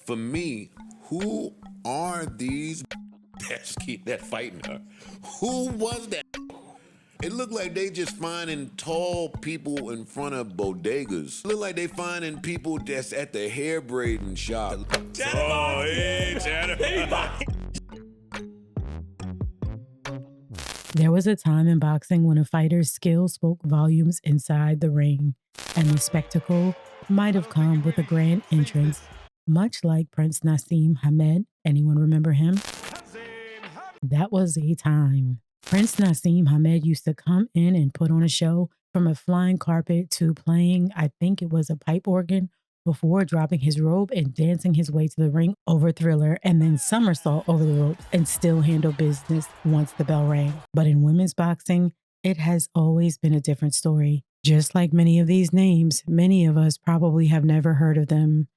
For me, who are these that fighting her? Who was that? It looked like they just finding tall people in front of bodegas. It looked like they finding people that's at the hair braiding shop. Oh, hey, Chatterboxx. There was a time in boxing when a fighter's skill spoke volumes inside the ring, and the spectacle might have come with a grand entrance, much like Prince Naseem Hamed. Anyone remember him? That was a time. Prince Naseem Hamed used to come in and put on a show, from a flying carpet to playing, I think it was a pipe organ, before dropping his robe and dancing his way to the ring over Thriller, and then somersault over the ropes and still handle business once the bell rang. But in women's boxing, it has always been a different story. Just like many of these names, many of us probably have never heard of them.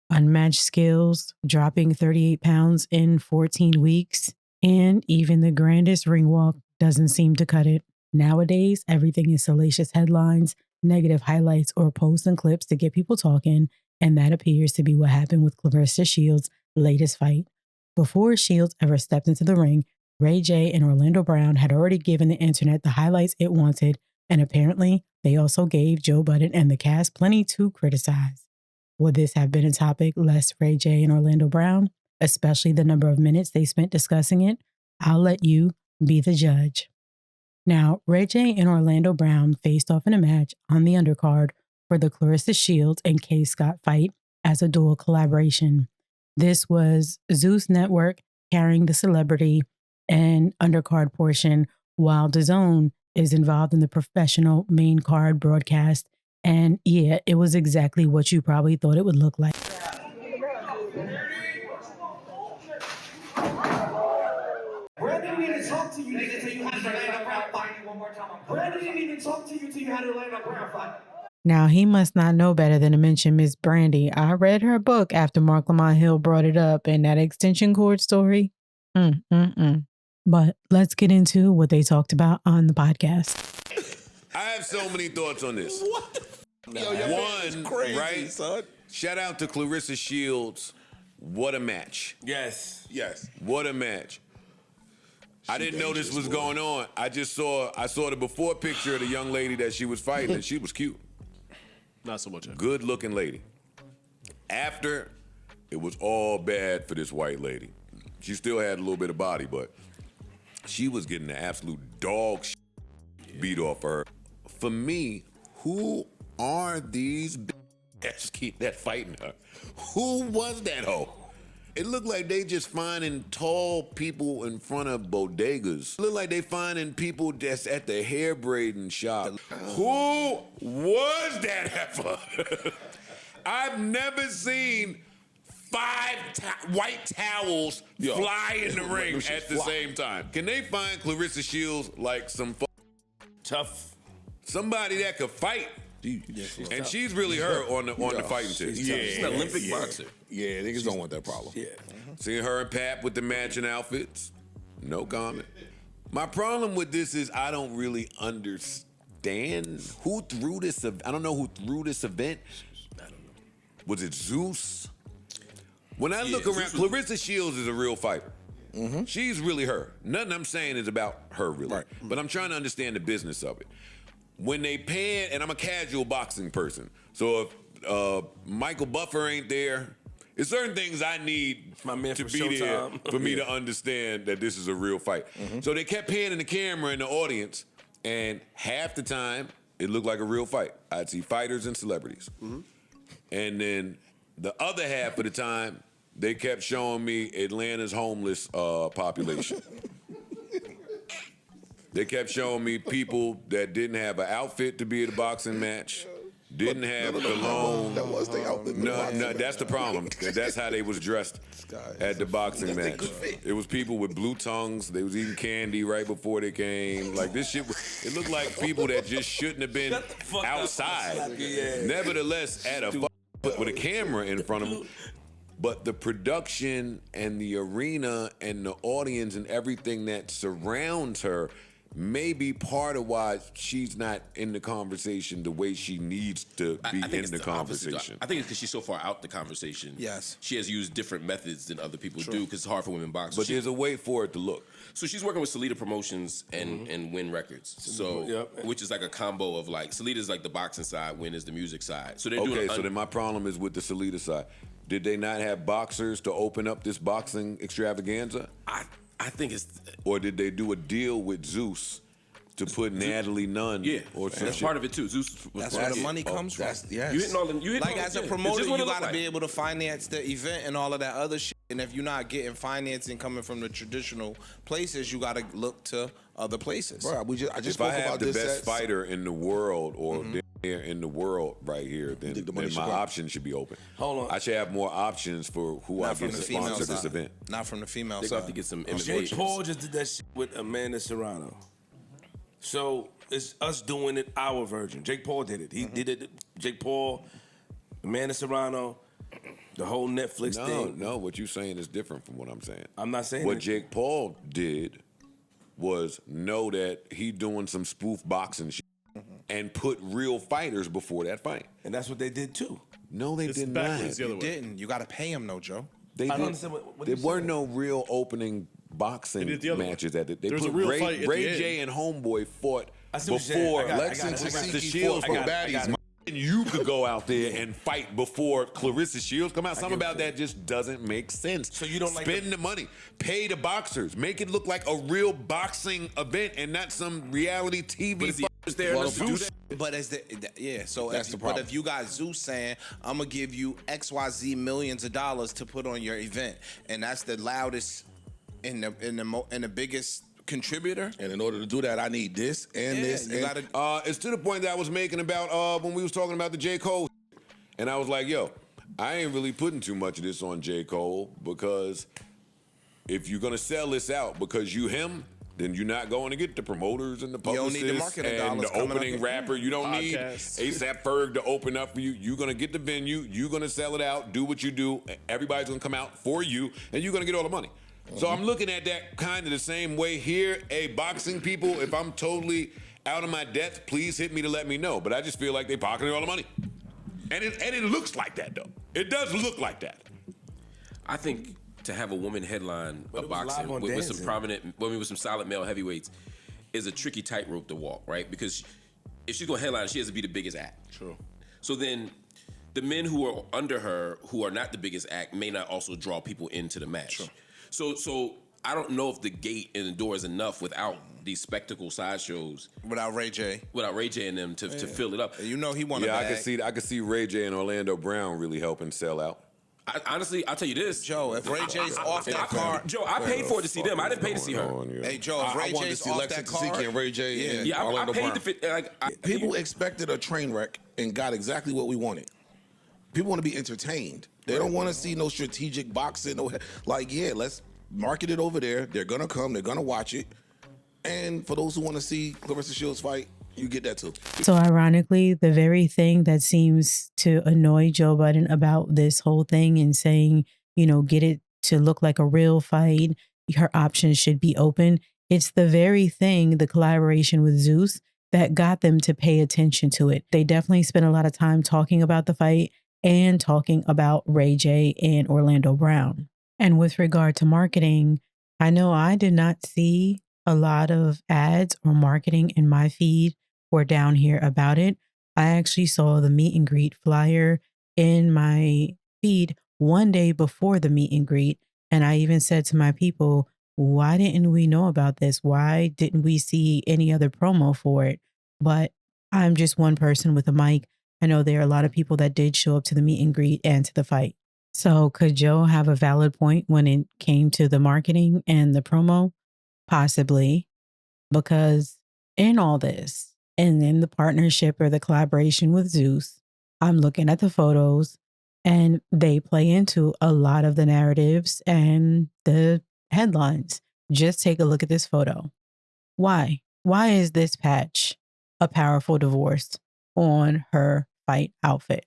Unmatched skills, dropping 38 pounds in 14 weeks, and even the grandest ring walk doesn't seem to cut it. Nowadays, everything is salacious headlines, negative highlights, or posts and clips to get people talking, and that appears to be what happened with Claressa Shields' latest fight. Before Shields ever stepped into the ring, Ray J and Orlando Brown had already given the internet the highlights it wanted, and apparently they also gave Joe Budden and the cast plenty to criticize. Would this have been a topic less Ray J and Orlando Brown, especially the number of minutes they spent discussing it? I'll let you be the judge. Now, Ray J and Orlando Brown faced off in a match on the undercard for the Claressa Shields and K. Scott fight as a dual collaboration. This was Zeus Network carrying the celebrity and undercard portion, while DAZN is involved in the professional main card broadcast. And yeah, it was exactly what you probably thought it would look like. Brandon didn't even talk to you nigga till you had to land up round fight one more time. Brandon didn't even talk to you till you had to land up round fight. Now, he must not know better than to mention Miss Brandy. I read her book after Mark Lamont Hill brought it up, and that extension cord story. But let's get into what they talked about on the podcast. I have so many thoughts on this. What? One, crazy, right? Son. Shout out to Claressa Shields. What a match. Yes. What a match. I didn't know this was going on. I saw the before picture of the young lady that she was fighting, and she was cute. Not so much. Good looking lady. After, it was all bad for this white lady. She still had a little bit of body, but she was getting the absolute dog beat off her. For me, who are these that fighting her? Who was that hoe? It looked like they just finding tall people in front of bodegas. It looked like they finding people that's at the hair braiding shop. Who was that heifer? I've never seen 5 white towels fly in the ring at the same time. Can they find Claressa Shields like some Tough. somebody that could fight? And she's really her on the fighting tip. She's an Olympic boxer. Yeah, niggas don't want that problem. Yeah. Seeing her and Pap with the matching outfits, no comment. My problem with this is I don't really understand who threw this. I don't know who threw this event. I don't know. Was it Zeus? When I look around, Claressa Shields is a real fighter. She's really her. Nothing I'm saying is about her, really. Right. But I'm trying to understand the business of it. When they pan, and I'm a casual boxing person, so if Michael Buffer ain't there, there's certain things I need My man to from be there Showtime. for me to understand that this is a real fight. So they kept panning the camera in the audience, and half the time, it looked like a real fight. I'd see fighters and celebrities. And then the other half of the time, they kept showing me Atlanta's homeless population. They kept showing me people that didn't have an outfit to be at a boxing match, didn't have cologne. That was the outfit. No, that's the problem. That's how they was dressed at the boxing match. It was people with blue tongues. They was eating candy right before they came. Like this shit, it looked like people that just shouldn't have been outside. Nevertheless, at a with a camera in front of them. But the production and the arena and the audience and everything that surrounds her may be part of why she's not in the conversation the way she needs to be I think in it's the opposite. conversation. I think it's because she's so far out the conversation. Yes. She has used different methods than other people do because it's hard for women boxers. But there's a way for it to look. So she's working with Salida Promotions and Win Records. So, which is like a combo of like, Salida's like the boxing side, Win is the music side. So they're doing. Okay, so then my problem is with the Salida side. Did they not have boxers to open up this boxing extravaganza? I think it's. Or did they do a deal with Zeus to put Natalie Nunn? Yeah, or some that's shit? part of it too. Zeus was That's part where of the it. money comes from. Yes. You hitting all them. You hitting Like all as them, a yeah. promoter, It's just what you it look got to like. be able to finance the event and all of that other shit. And if you're not getting financing coming from the traditional places, you got to look to other places. Bro, I just If spoke I have about the this best at- fighter in the world or there in the world right here, then, think the money then my should come? options should be open. Hold on. I should have more options for who I Not from get the to female sponsor this side. event. Not from the female They're side. gonna have to get some Jake MMA. Paul just did that shit with Amanda Serrano. So it's us doing it our version. Jake Paul did it. He did it. Jake Paul, Amanda Serrano, the whole Netflix thing. No, what you're saying is different from what I'm saying. I'm not saying What it. Jake Paul did was know that he doing some spoof boxing shit and put real fighters before that fight. And that's what they did too. No, they It's did backwards the not. other way. Didn't. You got to pay him, though, Joe. They I don't did. understand what There you were saying. no real opening boxing They did the other matches way. at it. They There was put a real fight at the Ray end. J and Homeboy fought I see what you're saying. before I got it, I Lex got and it, I got it. Claressa Shields I got fought it, I got baddies. it. And you could go out there and fight before Claressa Shields come out. Something get what about you're that just doesn't make sense. So you don't like spend the money, pay the boxers, make it look like a real boxing event and not some reality TV. But is the actors there enough to do Zeus- that? But as so That's if, the but problem. if you got Zeus saying, I'm gonna give you XYZ millions of dollars to put on your event, and that's the loudest and the biggest contributor. And in order to do that, I need this and this. You and gotta, It's to the point that I was making about when we was talking about the J. Cole. And I was like, yo, I ain't really putting too much of this on J. Cole because if you're gonna sell this out because you him, then you're not going to get the promoters and the You don't publicists need the marketing and dollars the coming up opening in- rapper. You don't need Podcasts. ASAP Ferg to open up for you. You're gonna get the venue. You're gonna sell it out. Do what you do. Everybody's gonna come out for you, and you're gonna get all the money. So I'm looking at that kind of the same way here. Hey, boxing people, if I'm totally out of my depth, please hit me to let me know. But I just feel like they pocketing all the money. And it looks like that, though. It does look like that. I think to have a woman headline But a it was boxing live on with some Dancing. prominent, with some solid male heavyweights is a tricky tightrope to walk, right? Because if she's gonna headline, she has to be the biggest act. True. So then the men who are under her, who are not the biggest act, may not also draw people into the match. So I don't know if the gate and the door is enough without these spectacle sideshows, without Ray J. and them to fill it up. You know he won a Yeah, bag. I could see Ray J and Orlando Brown really helping sell out. Honestly, I'll tell you this, Joe, if Ray J's off that card, Joe, I paid for it to see them. I didn't pay to see her. hey Joe, if I Ray wanted to J's see off Lex that and Tasiki card, and Ray J and Yeah, I Orlando paid Brown. the fit. People expected a train wreck and got exactly what we wanted. People want to be entertained. They don't want to see no strategic boxing. Let's market it over there. They're gonna come. They're gonna watch it. And for those who want to see Claressa Shields fight, you get that too. So ironically, the very thing that seems to annoy Joe Budden about this whole thing and saying, get it to look like a real fight, her options should be open. It's the very thing, the collaboration with Zeus, that got them to pay attention to it. They definitely spent a lot of time talking about the fight and talking about Ray J and Orlando Brown. And with regard to marketing, I know I did not see a lot of ads or marketing in my feed or down here about it. I actually saw the meet and greet flyer in my feed one day before the meet and greet. And I even said to my people, why didn't we know about this? Why didn't we see any other promo for it? But I'm just one person with a mic. I know there are a lot of people that did show up to the meet and greet and to the fight. So could Joe have a valid point when it came to the marketing and the promo? Possibly, because in all this and in the partnership or the collaboration with Zeus, I'm looking at the photos and they play into a lot of the narratives and the headlines. Just take a look at this photo. Why? Why is this patch a powerful divorce on her fight outfit?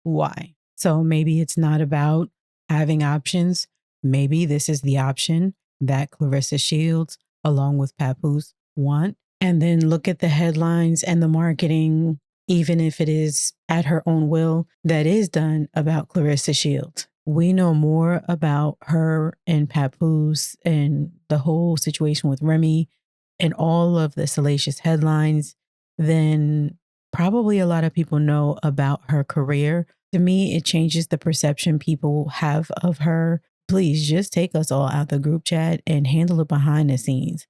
Why? So maybe it's not about having options. Maybe this is the option that Claressa Shields, along with Papoose, want, and then look at the headlines and the marketing, even if it is at her own will, that is done about Claressa Shields. We know more about her and Papoose and the whole situation with Remy and all of the salacious headlines than probably a lot of people know about her career. To me, it changes the perception people have of her. Please just take us all out the group chat and handle it behind the scenes.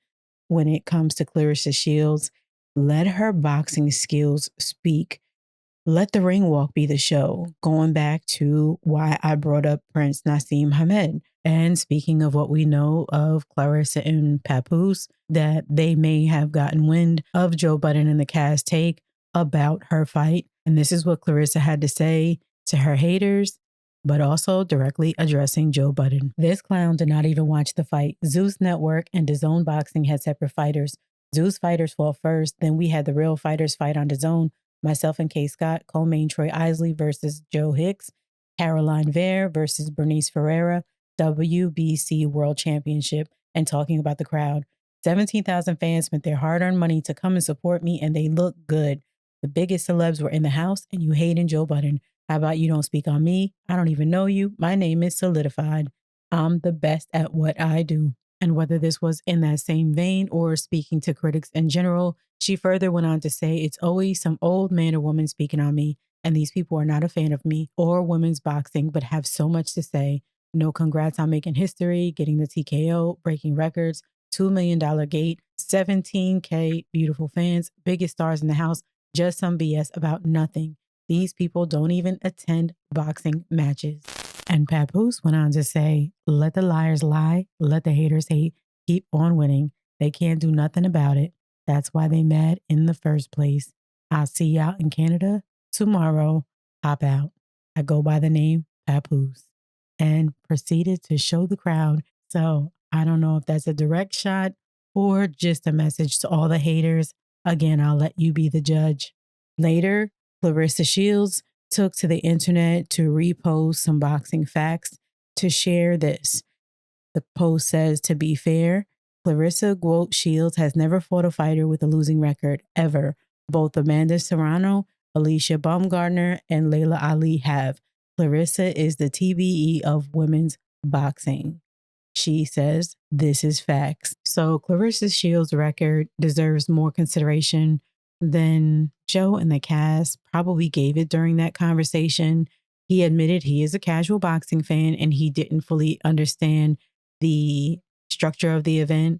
When it comes to Claressa Shields, let her boxing skills speak. Let the ring walk be the show, going back to why I brought up Prince Nassim Hamed. And speaking of what we know of Claressa and Papoose, that they may have gotten wind of Joe Budden and the cast take about her fight. And this is what Claressa had to say to her haters, but also directly addressing Joe Budden. This clown did not even watch the fight. Zeus Network and DAZN Boxing had separate fighters. Zeus fighters fought first, then we had the real fighters fight on DAZN. Myself and Kay Scott, co-main Troy Isley versus Joe Hicks, Caroline Vare versus Bernice Ferreira, WBC World Championship, and talking about the crowd. 17,000 fans spent their hard-earned money to come and support me, and they look good. The biggest celebs were in the house, and you hating Joe Budden. How about you don't speak on me? I don't even know you. My name is solidified. I'm the best at what I do. And whether this was in that same vein or speaking to critics in general, she further went on to say, it's always some old man or woman speaking on me, and these people are not a fan of me or women's boxing, but have so much to say. No congrats on making history, getting the TKO, breaking records, $2 million gate, 17K beautiful fans, biggest stars in the house, just some BS about nothing. These people don't even attend boxing matches. And Papoose went on to say, let the liars lie, let the haters hate, keep on winning. They can't do nothing about it. That's why they mad in the first place. I'll see you out in Canada tomorrow. Hop out. I go by the name Papoose. And proceeded to show the crowd. So I don't know if that's a direct shot or just a message to all the haters. Again, I'll let you be the judge. Later, Claressa Shields took to the internet to repost some boxing facts to share this. The post says, to be fair, Claressa Shields has never fought a fighter with a losing record, ever. Both Amanda Serrano, Alicia Baumgartner, and Layla Ali have. Claressa is the TBE of women's boxing. She says, this is facts. So Claressa Shields' record deserves more consideration than Joe and the cast probably gave it during that conversation. He admitted he is a casual boxing fan and he didn't fully understand the structure of the event.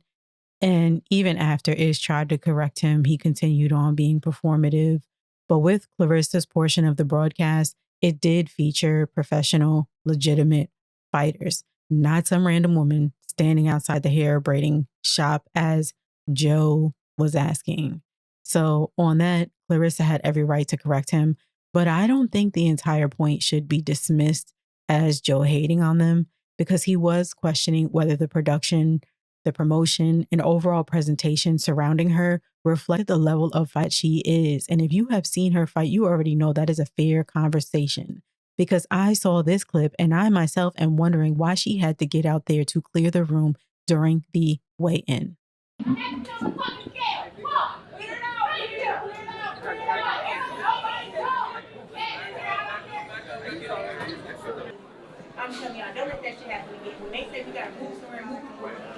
And even after Ish tried to correct him, he continued on being performative. But with Claressa's portion of the broadcast, it did feature professional, legitimate fighters, not some random woman standing outside the hair braiding shop as Joe was asking. So on that, Claressa had every right to correct him, but I don't think the entire point should be dismissed as Joe hating on them, because he was questioning whether the production, the promotion, and overall presentation surrounding her reflected the level of fight she is. And if you have seen her fight, you already know that is a fair conversation. Because I saw this clip and I myself am wondering why she had to get out there to clear the room during the weigh-in. I'm telling y'all, don't let that shit happen again. When they say we gotta move somewhere,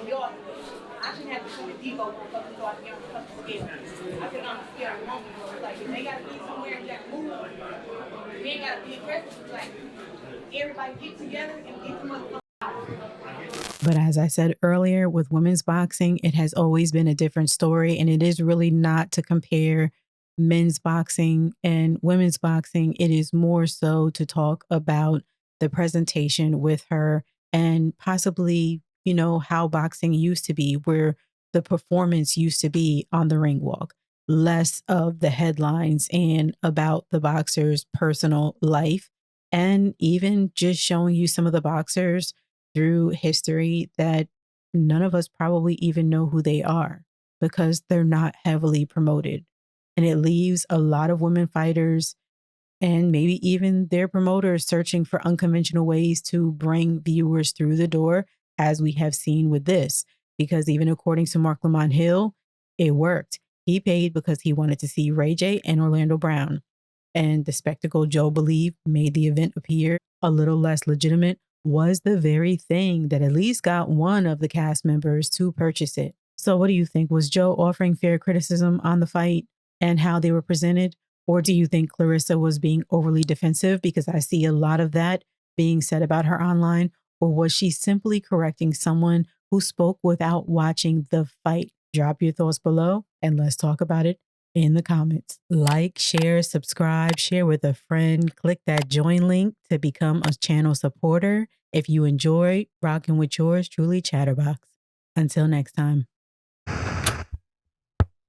we all do it. I shouldn't have to put the Devo motherfuckers so I can get on the fucking scale. I put it on the scale at the moment. It's like, if they gotta be somewhere, we gotta move. We ain't gotta be aggressive. It's like, everybody get together and get the motherfuckers out. But as I said earlier, with women's boxing, it has always been a different story, and it is really not to compare men's boxing and women's boxing. It is more so to talk about the presentation with her and possibly, you know, how boxing used to be, where the performance used to be on the ring walk, less of the headlines and about the boxer's personal life, and even just showing you some of the boxers through history that none of us probably even know who they are because they're not heavily promoted. And it leaves a lot of women fighters and maybe even their promoters searching for unconventional ways to bring viewers through the door, as we have seen with this. Because even according to Mark Lamont Hill, It worked. He paid because he wanted to see Ray J and Orlando Brown. And the spectacle Joe believed made the event appear a little less legitimate was the very thing that at least got one of the cast members to purchase it. So what do you think? Was Joe offering fair criticism on the fight and how they were presented? Or do you think Claressa was being overly defensive? Because I see a lot of that being said about her online. Or was she simply correcting someone who spoke without watching the fight? Drop your thoughts below and let's talk about it in the comments. Like, share, subscribe, share with a friend. Click that join link to become a channel supporter. If you enjoy rocking with yours truly, Chatterboxx. Until next time.